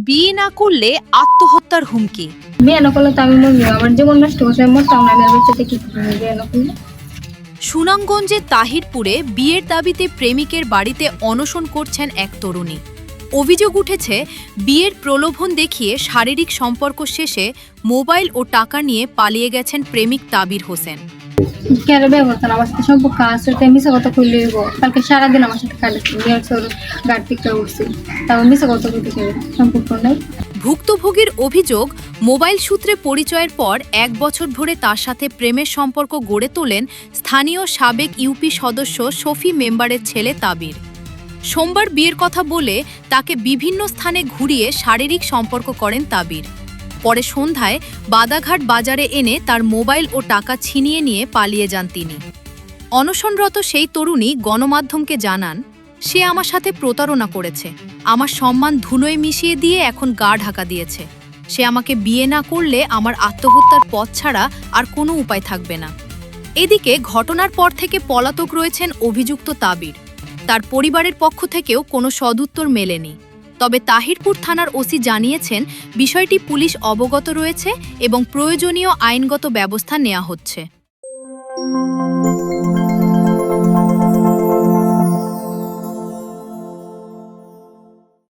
বিয়ে না করলে আত্মহত্যার হুমকি। বিয়ে না করলে তো আমি মরবো, আমার জীবন নষ্ট করছে, আমি মরতাম না, আমি আর বাচ্চাতে কি করবো বিয়ে না করলে? সুনামগঞ্জের তাহিরপুরে বিয়ের দাবিতে প্রেমিকের বাড়িতে অনশন করছেন এক তরুণী। অভিযোগ উঠেছে, বিয়ের প্রলোভন দেখিয়ে শারীরিক সম্পর্ক শেষে মোবাইল ও টাকা নিয়ে পালিয়ে গেছেন প্রেমিক তাবির হোসেন। কেন বিয়ে করতাম? আমার সাথে সম্পর্ক আছে, তাই মিশা কথা কইলে হইব? কালকে সারাদিন আমার সাথে কাটাচ্ছি, বিয়ের সর গাড়ি থেকে উঠছি, তারপর মিশা কথা কইতে গেলে সম্পর্ক নাই। ভুক্তভোগীর অভিযোগ, মোবাইল সূত্রে পরিচয়ের পর 1 বছর ধরে তার সাথে প্রেমের সম্পর্ক গড়ে তোলেন স্থানীয় সাবেক ইউপি সদস্য শফি মেম্বারের ছেলে তাবির। সোমবার বিয়ের কথা বলে তাকে বিভিন্ন স্থানে ঘুরিয়ে শারীরিক সম্পর্ক করেন তাবির। পরে সন্ধ্যায় বাদাঘাট বাজারে এনে তার মোবাইল ও টাকা ছিনিয়ে নিয়ে পালিয়ে যান তিনি। অনশনরত সেই তরুণী গণমাধ্যমকে জানান, সে আমার সাথে প্রতারণা করেছে, আমার সম্মান ধুলোয় মিশিয়ে দিয়ে এখন গা ঢাকা দিয়েছে। সে আমাকে বিয়ে না করলে আমার আত্মহত্যার পথ ছাড়া আর কোনো উপায় থাকবে না। এদিকে ঘটনার পর থেকে পলাতক রয়েছেন অভিযুক্ত তাবির। তার পরিবারের পক্ষ থেকেও কোনো সদুত্তর মেলেনি। তবে তাহিরপুর থানার ওসি জানিয়েছেন, বিষয়টি পুলিশ অবগত রয়েছে এবং প্রয়োজনীয় আইনগত ব্যবস্থা নেওয়া হচ্ছে।